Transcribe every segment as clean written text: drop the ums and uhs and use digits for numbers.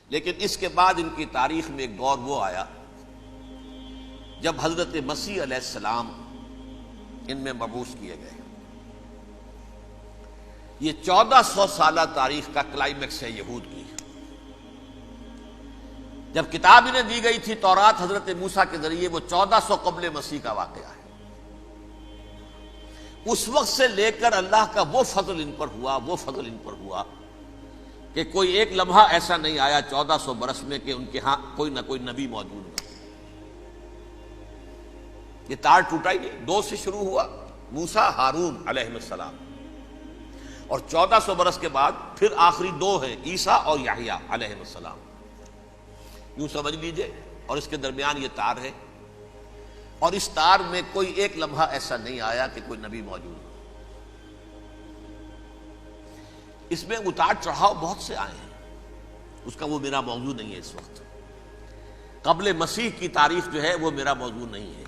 لیکن اس کے بعد ان کی تاریخ میں ایک دور وہ آیا جب حضرت مسیح علیہ السلام ان میں مبعوث کیے گئے۔ یہ 1400 سالہ تاریخ کا کلائمیکس ہے یہود کی۔ جب کتاب انہیں دی گئی تھی تورات حضرت موسیٰ کے ذریعے، وہ 1400 قبل مسیح کا واقعہ ہے۔ اس وقت سے لے کر اللہ کا وہ فضل ان پر ہوا کہ کوئی ایک لمحہ ایسا نہیں آیا 1400 برس میں کہ ان کے ہاں کوئی نہ کوئی نبی موجود نہ۔ یہ تار ٹوٹا ہی نہیں، 2 سے شروع ہوا، موسیٰ ہارون علیہ السلام، اور 1400 برس کے بعد پھر آخری 2 ہیں، عیسیٰ اور یحییٰ علیہ السلام، یوں سمجھ لیجئے۔ اور اس کے درمیان یہ تار ہے، اور اس تار میں کوئی ایک لمحہ ایسا نہیں آیا کہ کوئی نبی موجود ہو۔ اس میں اتار چڑھاؤ بہت سے آئے ہیں، اس کا وہ میرا موضوع نہیں ہے اس وقت۔ قبل مسیح کی تاریخ جو ہے وہ میرا موضوع نہیں ہے۔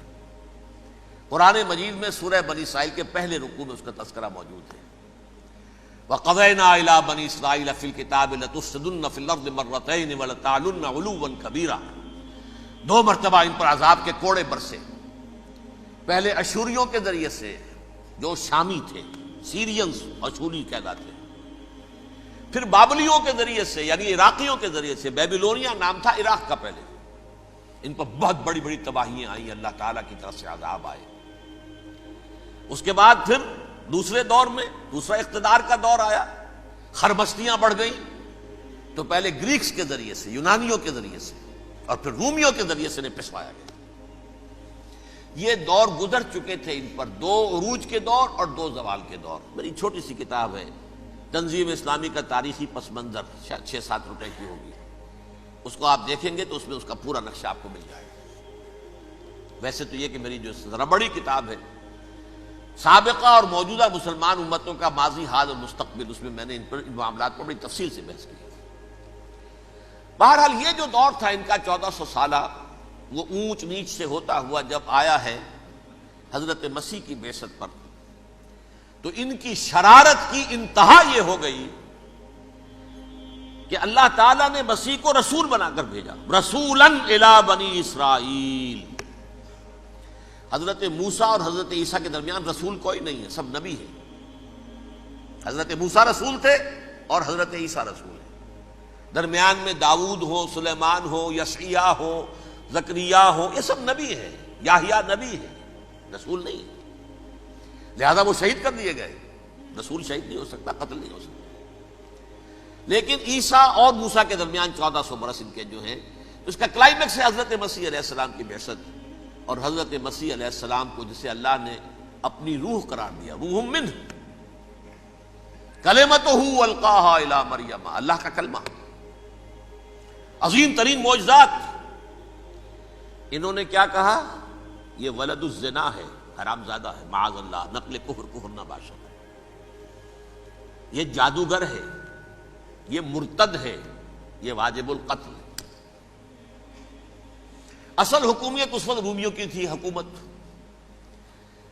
قرآن مجید میں سورہ بنی اسرائیل کے پہلے رکوع میں اس کا تذکرہ موجود ہے۔ وَقَضَيْنَا إِلَىٰ بَنِي إِسْرَائِيلَ فِي الْكِتَابِ لَتُفْسِدُنَّ فِي الْأَرْضِ مَرَّتَيْنِ وَلَتَعْلُنَّ عُلُوًّا كَبِيرًا، 2 مرتبہ ان پر عذاب کے کوڑے برسے۔ پہلے اشوریوں کے ذریعے سے جو شامی تھے، سیرینز اشوری کہلاتے ہیں، پھر بابلیوں کے ذریعے سے یعنی عراقیوں کے ذریعے سے، بیبیلونیا نام تھا عراق کا پہلے، ان پر بہت بڑی بڑی تباہیاں آئیں، اللہ تعالیٰ کی طرف سے عذاب آئے۔ اس کے بعد پھر دوسرے دور میں دوسرا اقتدار کا دور آیا، خربستیاں بڑھ گئیں، تو پہلے گریکس کے ذریعے سے، یونانیوں کے ذریعے سے، اور پھر رومیوں کے ذریعے سے پسوایا گیا۔ یہ دور گزر چکے تھے ان پر، 2 عروج کے دور اور 2 زوال کے دور۔ میری چھوٹی سی کتاب ہے تنظیم اسلامی کا تاریخی پس منظر، شاید 6-7 روپے کی ہوگی، اس کو آپ دیکھیں گے تو اس میں اس کا پورا نقشہ آپ کو مل جائے گا۔ ویسے تو یہ کہ میری جو ذرا بڑی کتاب ہے سابقہ اور موجودہ مسلمان امتوں کا ماضی، حال اور مستقبل، اس میں نے ان معاملات پر بڑی تفصیل سے بحث کی۔ بہرحال یہ جو دور تھا ان کا 1400 سالہ، وہ اونچ نیچ سے ہوتا ہوا جب آیا ہے حضرت مسیح کی بعثت پر، تو ان کی شرارت کی انتہا یہ ہو گئی کہ اللہ تعالیٰ نے مسیح کو رسول بنا کر بھیجا، رسولاً الی بنی اسرائیل۔ حضرت موسیٰ اور حضرت عیسیٰ کے درمیان رسول کوئی نہیں ہے، سب نبی ہیں۔ حضرت موسیٰ رسول تھے اور حضرت عیسیٰ رسول ہیں، درمیان میں داؤد ہو، سلیمان ہو، یشعیاہ ہو، زکریا ہو، یہ سب نبی ہیں، یحییٰ نبی ہیں، رسول نہیں ہے۔ لہذا وہ شہید کر دیے گئے، رسول شہید نہیں ہو سکتا، قتل نہیں ہو سکتا۔ لیکن عیسیٰ اور موسیٰ کے درمیان 1400 برس ان کے جو ہیں، اس کا کلائمیکس ہے حضرت مسیح علیہ السلام کی بعثت، اور حضرت مسیح علیہ السلام کو جسے اللہ نے اپنی روح قرار دیا، روح منہ، کلمتہ القاہا الی مریم، اللہ کا کلمہ، عظیم ترین معجزات۔ انہوں نے کیا کہا؟ یہ ولد الزنا ہے، حرام زادہ ہے، معاذ اللہ، نقل کفر نہ باشد، یہ جادوگر ہے، یہ مرتد ہے، یہ واجب القتل۔ اصل حکومت اس وقت رومیوں کی تھی حکومت،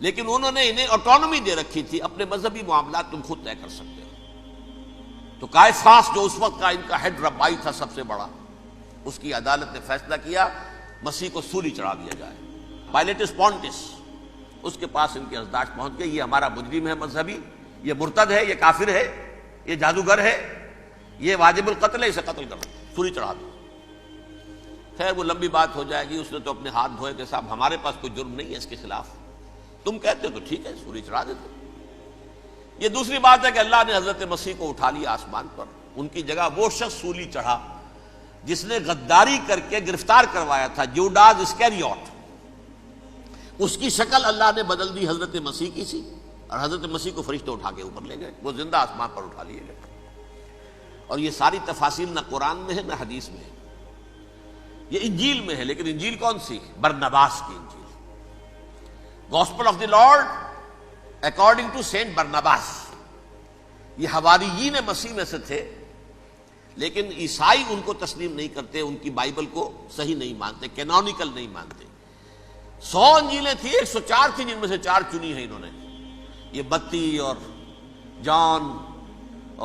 لیکن انہوں نے انہیں آٹونومی دے رکھی تھی، اپنے مذہبی معاملات تم خود طے کر سکتے ہو۔ تو کائفاس جو اس وقت کا ان کا ہیڈ ربائی تھا سب سے بڑا، اس کی عدالت نے فیصلہ کیا مسیح کو سولی چڑھا دیا جائے۔ پائلیٹس پونٹس، اس کے پاس ان کی ازداش پہنچ گئی، یہ ہمارا مجرم ہے مذہبی، یہ مرتد ہے، یہ کافر ہے، یہ جادوگر ہے، یہ واجب القتل ہے، اسے قتل کرو، سولی چڑھا دو۔ خیر وہ لمبی بات ہو جائے گی، اس نے تو اپنے ہاتھ دھوئے کہ صاحب ہمارے پاس کوئی جرم نہیں ہے اس کے خلاف، تم کہتے ہو تو ٹھیک ہے، سولی چڑھا دیتے۔ یہ دوسری بات ہے کہ اللہ نے حضرت مسیح کو اٹھا لیا آسمان پر، ان کی جگہ وہ شخص سولی چڑھا جس نے غداری کر کے گرفتار کروایا تھا، جوڈاس اسکیریوٹ، اس کی شکل اللہ نے بدل دی حضرت مسیح کی سی، اور حضرت مسیح کو فرشتے اٹھا کے اوپر لے گئے، وہ زندہ آسمان پر اٹھا لیے گئے۔ اور یہ ساری تفاصیل نہ قرآن میں ہے نہ حدیث میں ہے، یہ انجیل میں ہے، لیکن انجیل کون سی؟ برنباس کی انجیل، gospel of the Lord according to Saint Barnabas. یہ حواریین مسیح میں سے تھے، لیکن عیسائی ان کو تسلیم نہیں کرتے، ان کی بائبل کو صحیح نہیں مانتے، کینونیکل نہیں مانتے۔ 100 انجیلیں تھیں، 104 تھیں، جن میں سے 4 چنی ہیں انہوں نے، یہ بتی اور جان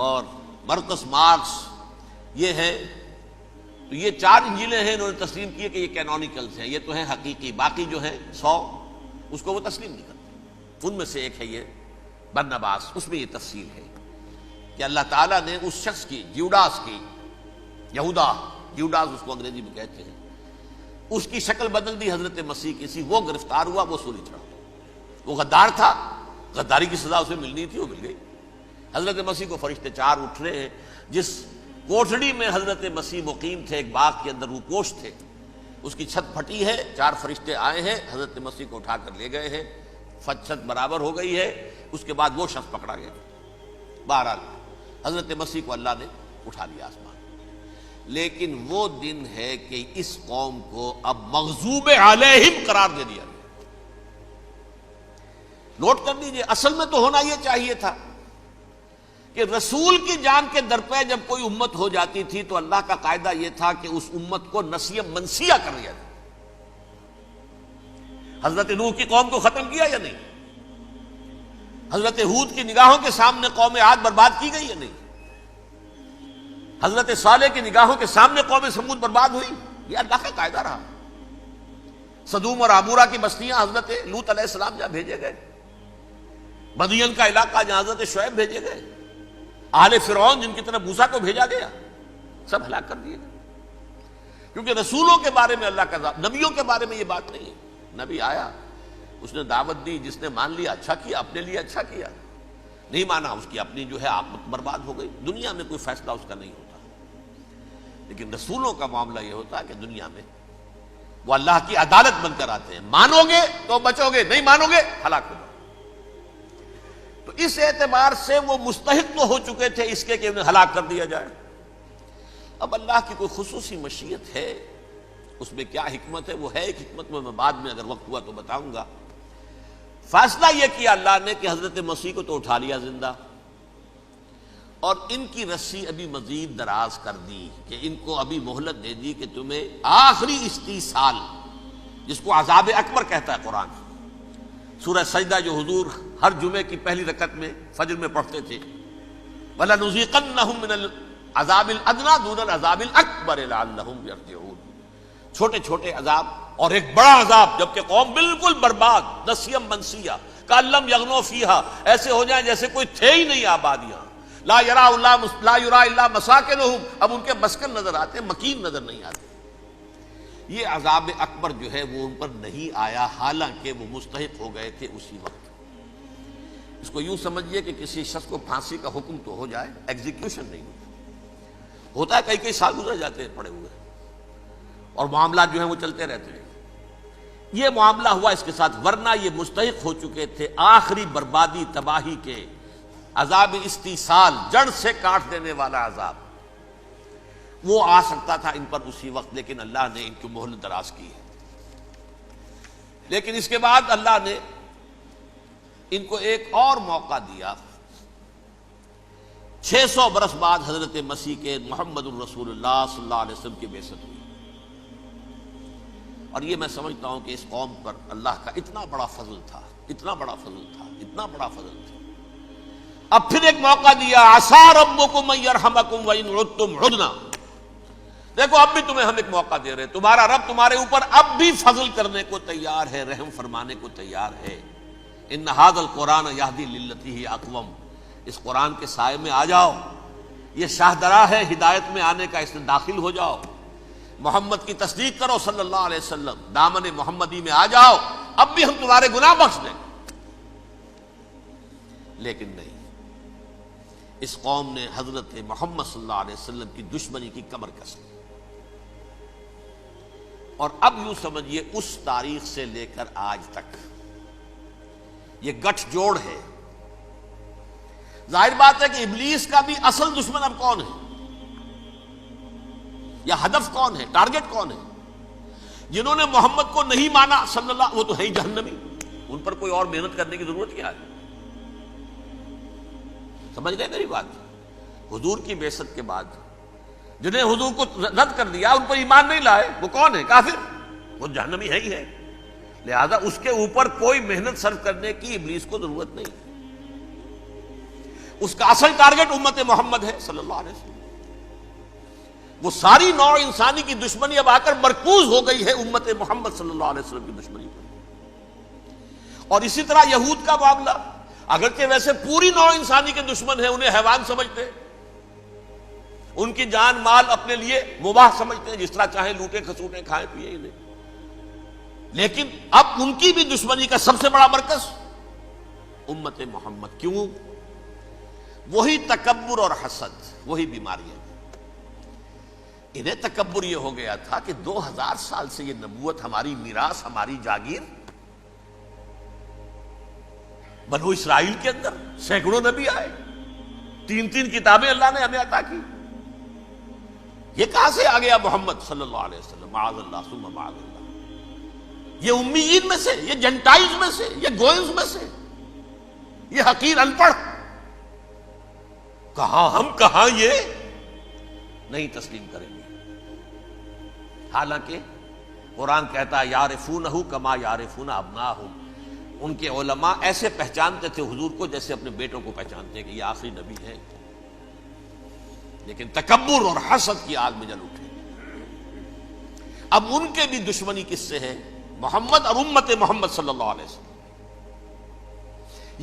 اور مرکس مارکس، یہ ہے تو یہ 4 انجیلیں ہیں، انہوں نے تسلیم کیے کہ یہ کینونیکلز ہیں، یہ تو ہیں حقیقی، باقی جو ہیں 100 اس کو وہ تسلیم نہیں کرتے۔ ان میں سے ایک ہے یہ برنباس، اس میں یہ تفصیل ہے کہ اللہ تعالیٰ نے اس شخص کی، جیوڈاس کی، یہودا جیوڈاس اس کو انگریزی میں کہتے ہیں، اس کی شکل بدل دی حضرت مسیح کی سی، وہ گرفتار ہوا، وہ سولی چڑھا۔ وہ غدار تھا، غداری کی سزا اسے ملنی تھی، وہ مل گئی۔ حضرت مسیح کو فرشتے 4 اٹھ رہے ہیں، جس کوٹھڑی میں حضرت مسیح مقیم تھے، ایک باغ کے اندر روپوش تھے، اس کی چھت پھٹی ہے، 4 فرشتے آئے ہیں، حضرت مسیح کو اٹھا کر لے گئے ہیں، چھت برابر ہو گئی ہے، اس کے بعد وہ شخص پکڑا گیا۔ بہرحال حضرت مسیح کو اللہ نے اٹھا لیا آسمان۔ لیکن وہ دن ہے کہ اس قوم کو اب مغضوب علیہم قرار دے دیا گیا۔ نوٹ کر لیجیے، اصل میں تو ہونا یہ چاہیے تھا کہ رسول کی جان کے درپے جب کوئی امت ہو جاتی تھی تو اللہ کا قاعدہ یہ تھا کہ اس امت کو نسیہ منسیہ کر دیا جائے۔ حضرت نوح کی قوم کو ختم کیا یا نہیں؟ حضرت ہود کی نگاہوں کے سامنے قوم عاد برباد کی گئی یا نہیں؟ حضرت صالح کی نگاہوں کے سامنے قوم سمود برباد ہوئی؟ یہ اللہ کا قاعدہ رہا۔ سدوم اور عمورہ کی بستیاں حضرت لوط علیہ السلام جہاں بھیجے گئے، مدین کا علاقہ جہاں حضرت شعیب بھیجے گئے، اہل فرعون جن کی طرف موسیٰ کو بھیجا گیا، سب ہلاک کر دیے گئے۔ کیونکہ رسولوں کے بارے میں اللہ کا نبیوں کے بارے میں یہ بات نہیں ہے۔ نبی آیا، اس نے دعوت دی، جس نے مان لیا اچھا کیا، اپنے لیے اچھا کیا، نہیں مانا اس کی اپنی جو ہے آخرت برباد ہو گئی۔ دنیا میں کوئی فیصلہ اس کا نہیں ہوتا، لیکن رسولوں کا معاملہ یہ ہوتا ہے کہ دنیا میں وہ اللہ کی عدالت بن کر آتے ہیں، مانو گے تو بچو گے، نہیں مانو گے ہلاک ہو جاؤ۔ تو اس اعتبار سے وہ مستحق تو ہو چکے تھے اس کے کہ انہیں ہلاک کر دیا جائے۔ اب اللہ کی کوئی خصوصی مشیت ہے، اس میں کیا حکمت ہے، وہ ہے ایک حکمت، میں بعد میں اگر وقت ہوا تو بتاؤں گا۔ فیصلہ یہ کیا اللہ نے کہ حضرت مسیح کو تو اٹھا لیا زندہ، اور ان کی رسی ابھی مزید دراز کر دی کہ ان کو ابھی مہلت دے دی کہ تمہیں آخری استیصال، جس کو عذاب اکبر کہتا ہے قرآن، سورہ سجدہ جو حضور ہر جمعے کی پہلی رکعت میں فجر میں پڑھتے تھے، وَلَنُذِيقَنَّهُم مِّنَ الْعَذَابِ الْأَدْنَىٰ دُونَ الْعَذَابِ الْأَكْبَرِ لَعَلَّهُمْ يَرْجِعُونَ۔ چھوٹے چھوٹے عذاب اور ایک بڑا عذاب، جبکہ قوم بالکل برباد، نسیہ منسیہ، کأن لم یغنوا فیہا، ایسے ہو جائیں جیسے کوئی تھے ہی نہیں آبادیاں، لا یرا الا مساکنہم، اب ان کے مسکن نظر آتے، مکین نظر نہیں آتے۔ یہ عذاب اکبر جو ہے وہ ان پر نہیں آیا، حالانکہ وہ مستحق ہو گئے تھے اسی وقت۔ اس کو یوں سمجھیے کہ کسی شخص کو پھانسی کا حکم تو ہو جائے، ایگزیکیوشن نہیں ہوتا ہے، کئی سال گزر جاتے ہیں پڑے ہوئے، اور معاملات جو ہیں وہ چلتے رہتے ہیں۔ یہ معاملہ ہوا اس کے ساتھ، ورنہ یہ مستحق ہو چکے تھے آخری بربادی تباہی کے، عذاب استیصال، جڑ سے کاٹ دینے والا عذاب، وہ آ سکتا تھا ان پر اسی وقت، لیکن اللہ نے ان کی مہلت دراز کی ہے۔ لیکن اس کے بعد اللہ نے ان کو ایک اور موقع دیا۔ 600 برس بعد حضرت مسیح کے محمد الرسول اللہ صلی اللہ علیہ وسلم کی بعثت ہوئی، اور یہ میں سمجھتا ہوں کہ اس قوم پر اللہ کا اتنا بڑا فضل تھا، اتنا بڑا فضل تھا، اتنا بڑا فضل تھا۔ اب پھر ایک موقع دیا، عسیٰ ربکم ان یرحمکم وان عدتم عدنا، دیکھو اب بھی تمہیں ہم ایک موقع دے رہے ہیں، تمہارا رب تمہارے اوپر اب بھی فضل کرنے کو تیار ہے، رحم فرمانے کو تیار ہے۔ ان ھذا القرآن یہدی للتی ہی اقوم، اس قرآن کے سائے میں آ جاؤ، یہ شاہدرا ہے ہدایت میں آنے کا، اس میں داخل ہو جاؤ، محمد کی تصدیق کرو صلی اللہ علیہ وسلم، دامن محمدی میں آ جاؤ، اب بھی ہم تمہارے گناہ بخش دیں۔ لیکن نہیں، اس قوم نے حضرت محمد صلی اللہ علیہ وسلم کی دشمنی کی کمر کس لی، اور اب یوں سمجھیے اس تاریخ سے لے کر آج تک یہ گٹھ جوڑ ہے۔ ظاہر بات ہے کہ ابلیس کا بھی اصل دشمن اب کون ہے، یا ہدف کون ہے، ٹارگٹ کون ہے؟ جنہوں نے محمد کو نہیں مانا صلی اللہ، وہ تو ہے ہی جہنمی، ان پر کوئی اور محنت کرنے کی ضرورت کیا ہے؟ سمجھ گئے میری بات؟ حضور کی بعثت کے بعد جنہیں حضور کو رد کر دیا، ان پر ایمان نہیں لائے، وہ کون ہے؟ کافر، وہ جہنمی ہے ہی ہے۔ لہذا اس کے اوپر کوئی محنت صرف کرنے کی ابلیس کو ضرورت نہیں، اس کا اصل ٹارگٹ امت محمد ہے صلی اللہ علیہ وسلم۔ وہ ساری نوع انسانی کی دشمنی اب آ کر مرکوز ہو گئی ہے امت محمد صلی اللہ علیہ وسلم کی دشمنی پر۔ اور اسی طرح یہود کا معاملہ، اگرچہ ویسے پوری نوع انسانی کے دشمن ہیں، انہیں حیوان سمجھتے ہیں، ان کی جان مال اپنے لیے مباح سمجھتے ہیں، جس طرح چاہیں لوٹے کھسوٹے کھائیں پیئے انہیں، لیکن اب ان کی بھی دشمنی کا سب سے بڑا مرکز امت محمد۔ کیوں؟ وہی تکبر اور حسد، وہی بیماریاں۔ انہیں تکبر یہ ہو گیا تھا کہ 2000 سال سے یہ نبوت ہماری میراث، ہماری جاگیر، بنو اسرائیل کے اندر سینکڑوں نبی آئے، 3 کتابیں اللہ نے ہمیں عطا کی، یہ کہاں سے آ گیا محمد صلی اللہ علیہ وسلم؟ معاذ اللہ ثم معاذ اللہ، یہ امیین میں سے، یہ جنٹائلز میں سے، یہ گوئنز میں سے، یہ حقیر ان پڑھ، کہاں ہم کہاں یہ نہیں تسلیم کریں گے۔ حالانکہ قرآن کہتا ہے یعرفونہ کما یعرفون ابناہم، ان کے علماء ایسے پہچانتے تھے حضور کو جیسے اپنے بیٹوں کو پہچانتے ہیں کہ یہ آخری نبی ہے، لیکن تکبر اور حسد کی آگ میں جل اٹھے۔ اب ان کے بھی دشمنی کس سے ہے؟ محمد اور امت محمد صلی اللہ علیہ وسلم۔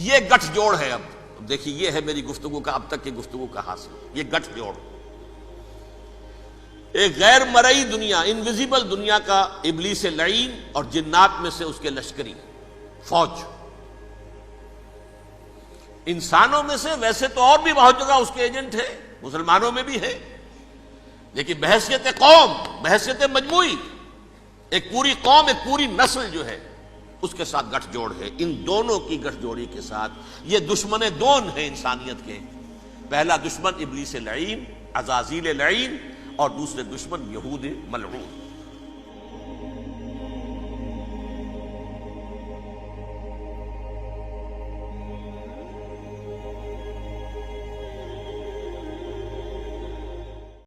یہ گٹھ جوڑ ہے۔ اب دیکھیے، یہ ہے میری گفتگو کا اب تک کی گفتگو کا حاصل، یہ گٹھ جوڑ، ایک غیر مرئی دنیا، انویزیبل دنیا کا ابلیس لعین اور جنات میں سے اس کے لشکری فوج، انسانوں میں سے ویسے تو اور بھی بہت جگہ اس کے ایجنٹ ہیں، مسلمانوں میں بھی ہے، لیکن بحیثیت قوم، بحیثیت مجموعی، ایک پوری قوم، ایک پوری نسل جو ہے اس کے ساتھ گٹھ جوڑ ہے۔ ان دونوں کی گٹھ جوڑی کے ساتھ یہ دشمن دون ہیں انسانیت کے، پہلا دشمن ابلیس لعین، عزازیل لعین، اور دوسرے دشمن یہود ملعون۔